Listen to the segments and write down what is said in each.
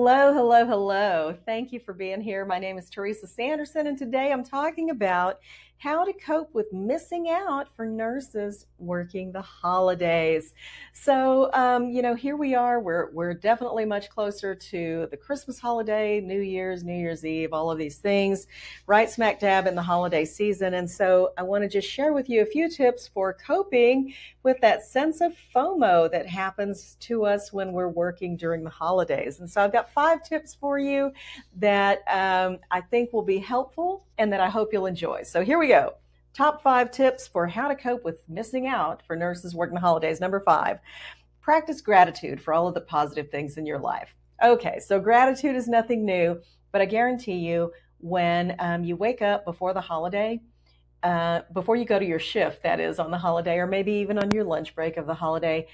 Hello, hello, hello. Thank you for being here. My name is Teresa Sanderson, and today I'm talking about how to cope with missing out for nurses working the holidays. Here we are. We're definitely much closer to the Christmas holiday, New Year's Eve, all of these things, right smack dab in the holiday season. And so I want to just share with you a few tips for coping with that sense of FOMO that happens to us when we're working during the holidays. And so I've got 5 tips for you that I think will be helpful and that I hope you'll enjoy. So here we go. Top 5 tips for how to cope with missing out for nurses working the holidays. Number 5, practice gratitude for all of the positive things in your life. Okay, so gratitude is nothing new, but I guarantee you when you wake up before the holiday, before you go to your shift, that is, on the holiday, or maybe even on your lunch break of the holiday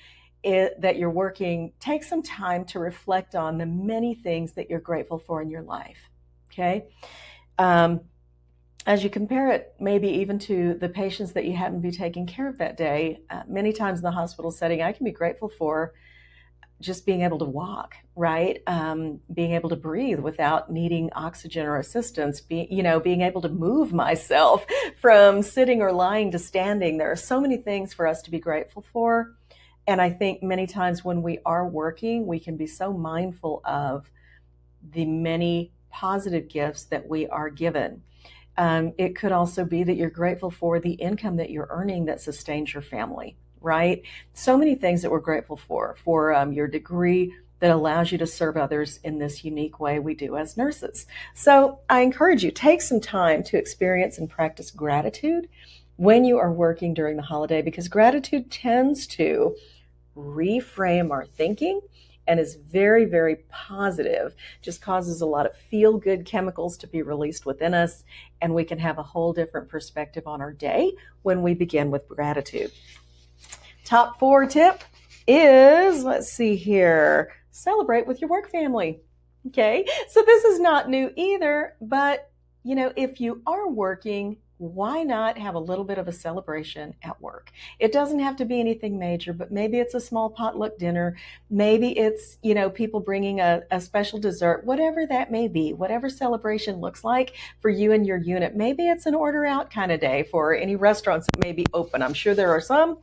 that you're working, take some time to reflect on the many things that you're grateful for in your life. Okay? As you compare it maybe even to the patients that you happen to be taking care of that day, many times in the hospital setting, I can be grateful for just being able to walk, right? Being able to breathe without needing oxygen or assistance, being able to move myself from sitting or lying to standing. There are so many things for us to be grateful for. And I think many times when we are working, we can be so mindful of the many positive gifts that we are given. It could also be that you're grateful for the income that you're earning that sustains your family, right? So many things that we're grateful for your degree that allows you to serve others in this unique way we do as nurses. So I encourage you, take some time to experience and practice gratitude when you are working during the holiday, because gratitude tends to reframe our thinking and is very, very positive, just causes a lot of feel-good chemicals to be released within us, and we can have a whole different perspective on our day when we begin with gratitude. Top 4 tip is, let's see here, celebrate with your work family. Okay, so this is not new either, but if you are working, why not have a little bit of a celebration at work? It doesn't have to be anything major, but maybe it's a small potluck dinner. Maybe it's, people bringing a special dessert, whatever that may be, whatever celebration looks like for you and your unit. Maybe it's an order out kind of day for any restaurants that may be open. I'm sure there are some,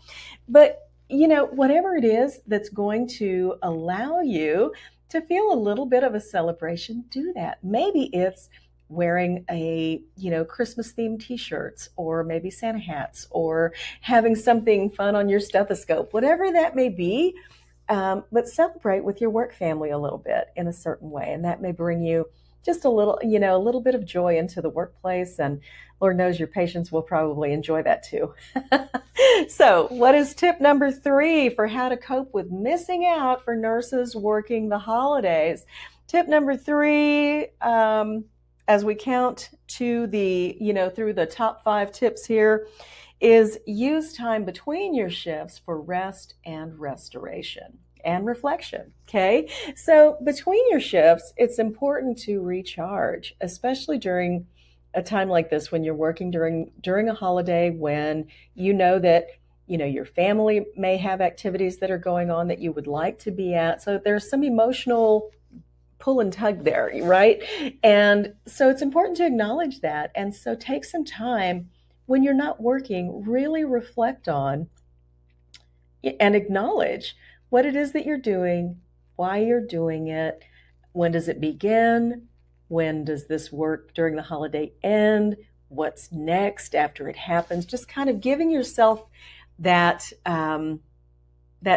but whatever it is that's going to allow you to feel a little bit of a celebration, do that. Maybe it's wearing a Christmas themed t-shirts, or maybe Santa hats, or having something fun on your stethoscope, whatever that may be. But celebrate with your work family a little bit in a certain way, and that may bring you just a little bit of joy into the workplace, and Lord knows your patients will probably enjoy that too. So what is tip number 3 for how to cope with missing out for nurses working the holidays? Tip number 3, as we count to through the top 5 tips here, is use time between your shifts for rest and restoration and reflection. Okay, so between your shifts, it's important to recharge, especially during a time like this when you're working during a holiday, when that your family may have activities that are going on that you would like to be at. So there's some emotional pull and tug there, right? And so it's important to acknowledge that. And so take some time when you're not working, really reflect on and acknowledge what it is that you're doing, why you're doing it, when does it begin, when does this work during the holiday end, what's next after it happens, just kind of giving yourself that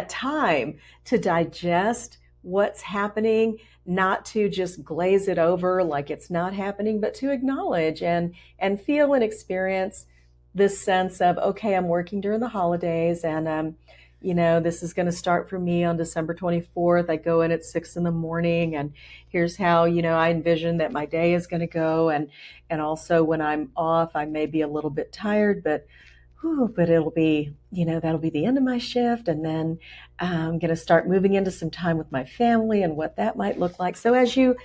time to digest what's happening, not to just glaze it over like it's not happening, but to acknowledge and feel and experience this sense of, okay, I'm working during the holidays, and this is going to start for me on December 24th. I go in at 6 in the morning, and here's how, I envision that my day is going to go. And also when I'm off, I may be a little bit tired, but it'll be, that'll be the end of my shift. And then I'm going to start moving into some time with my family and what that might look like. So as you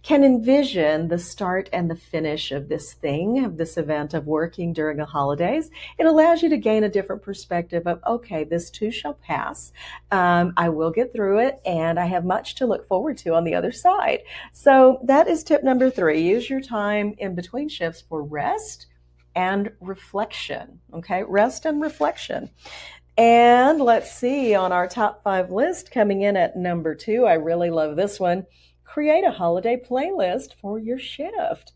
can envision the start and the finish of this thing, of this event of working during the holidays. It allows you to gain a different perspective of, okay, this too shall pass. I will get through it, and I have much to look forward to on the other side. So that is tip number 3. Use your time in between shifts for rest and reflection. Okay, rest and reflection. And let's see, on our top 5 list, coming in at number 2, I really love this one. Create a holiday playlist for your shift.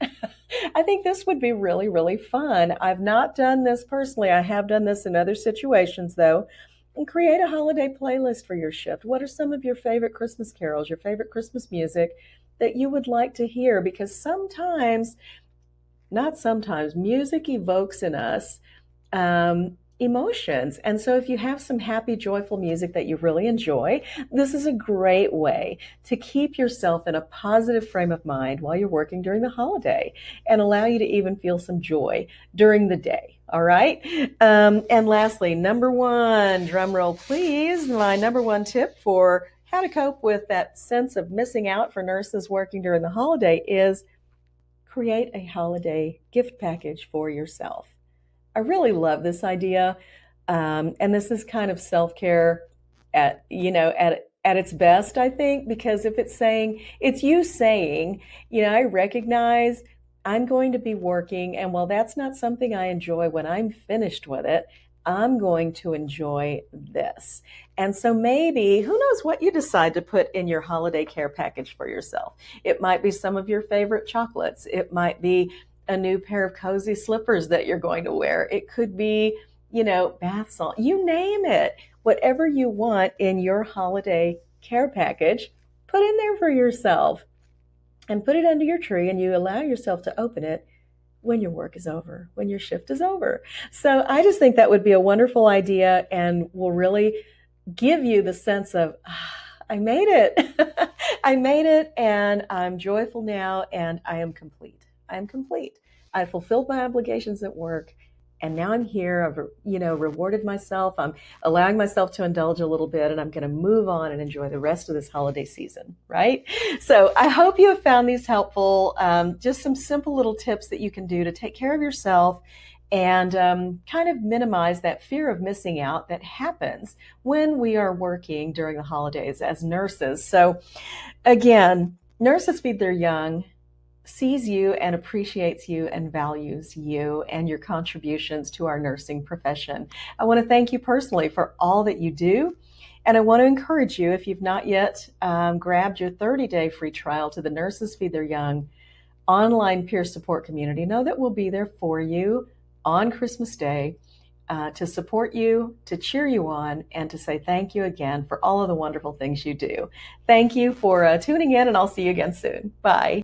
I think this would be really, really fun. I've not done this personally. I have done this in other situations, though. And create a holiday playlist for your shift. What are some of your favorite Christmas carols, your favorite Christmas music that you would like to hear? Because sometimes, not sometimes, music evokes in us emotions. And so if you have some happy, joyful music that you really enjoy, this is a great way to keep yourself in a positive frame of mind while you're working during the holiday and allow you to even feel some joy during the day. All right. And lastly, number 1, drum roll, please. My number 1 tip for how to cope with that sense of missing out for nurses working during the holiday is create a holiday gift package for yourself. I really love this idea, and this is kind of self-care at its best, I think, because if it's you saying, I recognize I'm going to be working, and while that's not something I enjoy, when I'm finished with it, I'm going to enjoy this. And so maybe, who knows what you decide to put in your holiday care package for yourself. It might be some of your favorite chocolates. It might be a new pair of cozy slippers that you're going to wear. It could be, bath salt. You name it. Whatever you want in your holiday care package, put in there for yourself and put it under your tree, and you allow yourself to open it when your work is over, when your shift is over. So I just think that would be a wonderful idea and will really give you the sense of, I made it. I made it, and I'm joyful now, and I am complete. I'm complete. I fulfilled my obligations at work, and now I'm here. I've, rewarded myself. I'm allowing myself to indulge a little bit, and I'm going to move on and enjoy the rest of this holiday season, right? So I hope you have found these helpful. Just some simple little tips that you can do to take care of yourself and kind of minimize that fear of missing out that happens when we are working during the holidays as nurses. So again, Nurses Feed Their Young sees you and appreciates you and values you and your contributions to our nursing profession. I want to thank you personally for all that you do. And I want to encourage you, if you've not yet grabbed your 30-day free trial to the Nurses Feed Their Young online peer support community, know that we'll be there for you on Christmas Day to support you, to cheer you on, and to say thank you again for all of the wonderful things you do. Thank you for tuning in, and I'll see you again soon. Bye.